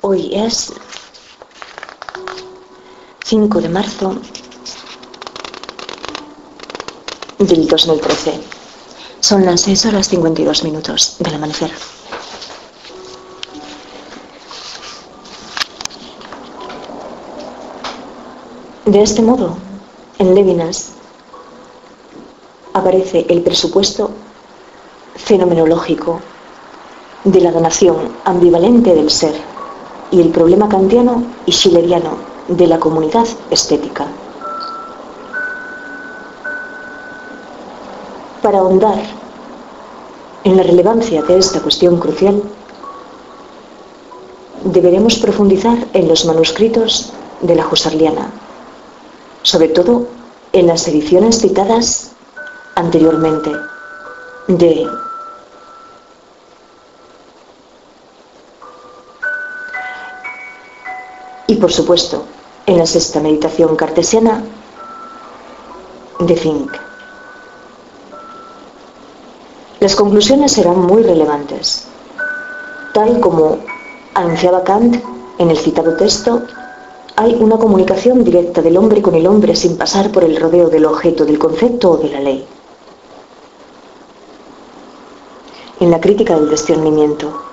Hoy es 5 de marzo del 2013. Son las 6:52 del amanecer. De este modo, en Levinas aparece el presupuesto fenomenológico de la donación ambivalente del ser y el problema kantiano y schilleriano de la comunidad estética. Para ahondar en la relevancia de esta cuestión crucial, deberemos profundizar en los manuscritos de la Husserliana, sobre todo en las ediciones citadas anteriormente y por supuesto en la sexta meditación cartesiana de Fink. Las conclusiones serán muy relevantes. Tal como anunciaba Kant en el citado texto, hay una comunicación directa del hombre con el hombre sin pasar por el rodeo del objeto, del concepto o de la ley. En la crítica del discernimiento,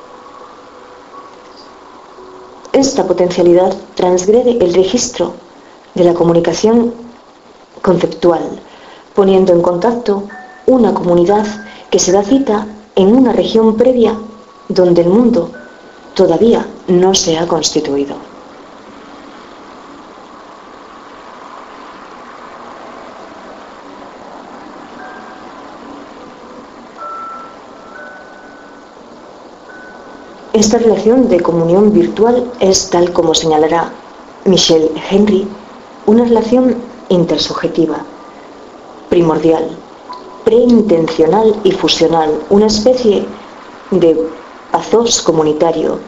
esta potencialidad transgrede el registro de la comunicación conceptual, poniendo en contacto una comunidad que se da cita en una región previa donde el mundo todavía no se ha constituido. Esta relación de comunión virtual es, tal como señalará Michel Henry, una relación intersubjetiva, primordial, preintencional y fusional, una especie de pathos comunitario,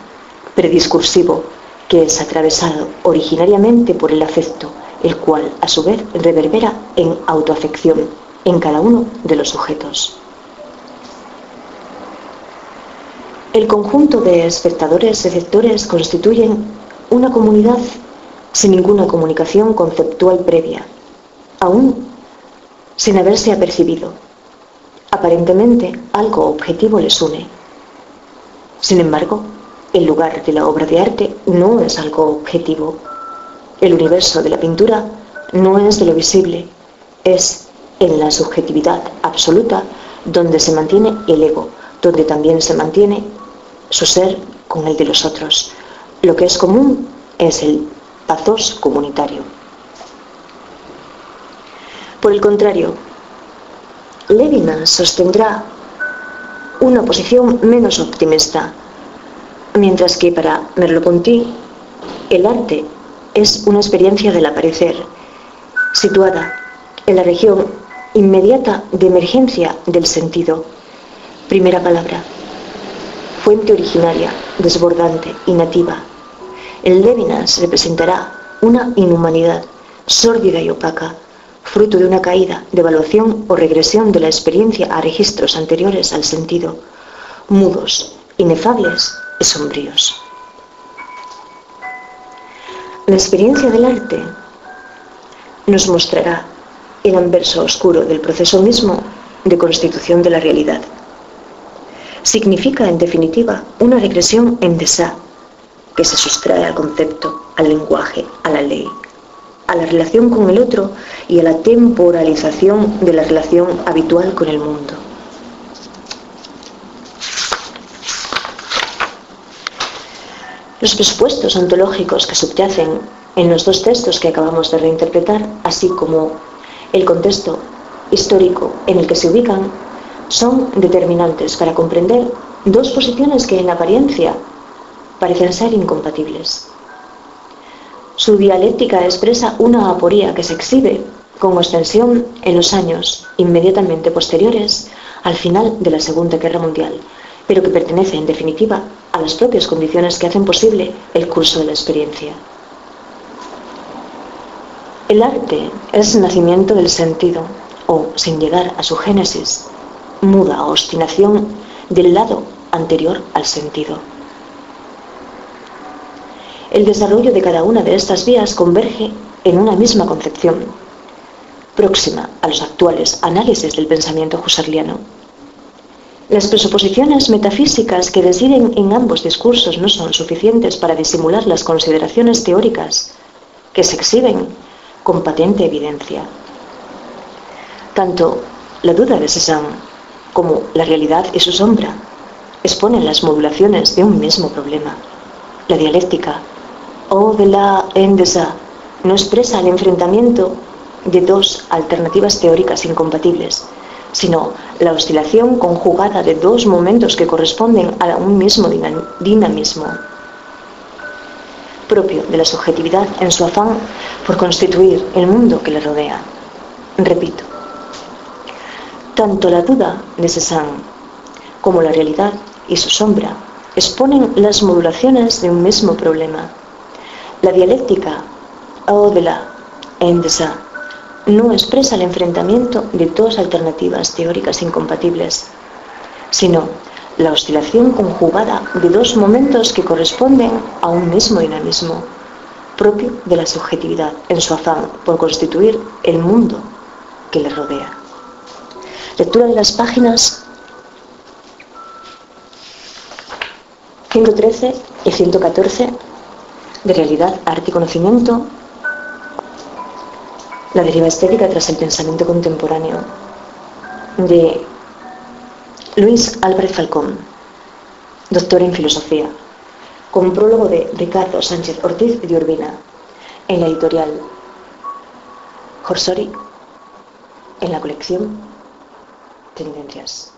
prediscursivo, que es atravesado originariamente por el afecto, el cual a su vez reverbera en autoafección en cada uno de los sujetos. El conjunto de espectadores-receptores constituyen una comunidad sin ninguna comunicación conceptual previa, aún sin haberse apercibido. Aparentemente, algo objetivo les une. Sin embargo, el lugar de la obra de arte no es algo objetivo. El universo de la pintura no es de lo visible, es en la subjetividad absoluta donde se mantiene el ego, donde también se mantiene su ser con el de los otros. Lo que es común es el pathos comunitario. Por el contrario, Levinas sostendrá una posición menos optimista, mientras que para Merleau-Ponty el arte es una experiencia del aparecer, situada en la región inmediata de emergencia del sentido. Primera palabra, fuente originaria, desbordante y nativa. En Levinas representará una inhumanidad sórdida y opaca, fruto de una caída, devaluación o regresión de la experiencia a registros anteriores al sentido, mudos, inefables y sombríos. La experiencia del arte nos mostrará el anverso oscuro del proceso mismo de constitución de la realidad. Significa, en definitiva, una regresión en desá, que se sustrae al concepto, al lenguaje, a la ley, a la relación con el otro y a la temporalización de la relación habitual con el mundo. Los presupuestos ontológicos que subyacen en los dos textos que acabamos de reinterpretar, así como el contexto histórico en el que se ubican, son determinantes para comprender dos posiciones que en apariencia parecen ser incompatibles. Su dialéctica expresa una aporía que se exhibe con ostensión en los años inmediatamente posteriores al final de la Segunda Guerra Mundial, pero que pertenece en definitiva a las propias condiciones que hacen posible el curso de la experiencia. El arte es el nacimiento del sentido, o, sin llegar a su génesis, muda obstinación del lado anterior al sentido. el desarrollo de cada una de estas vías converge en una misma concepción, próxima a los actuales análisis del pensamiento husserliano. Las presuposiciones metafísicas que residen en ambos discursos no son suficientes para disimular las consideraciones teóricas que se exhiben con patente evidencia. Tanto la duda de Cézanne como la realidad y su sombra exponen las modulaciones de un mismo problema. La dialéctica au-delà en deçà no expresa el enfrentamiento de dos alternativas teóricas incompatibles, sino la oscilación conjugada de dos momentos que corresponden a un mismo dinamismo, propio de la subjetividad en su afán por constituir el mundo que le rodea. Repito, tanto la duda de Cézanne como la realidad y su sombra exponen las modulaciones de un mismo problema. La dialéctica au-delà en deçà no expresa el enfrentamiento de dos alternativas teóricas incompatibles, sino la oscilación conjugada de dos momentos que corresponden a un mismo dinamismo, propio de la subjetividad en su afán por constituir el mundo que le rodea. Lectura de las páginas 113 y 114 de Realidad, Arte y Conocimiento, la deriva estética tras el pensamiento contemporáneo, de Luis Álvarez Falcón, doctor en filosofía, con prólogo de Ricardo Sánchez Ortiz de Urbina, en la editorial Horsori, en la colección Tendencias.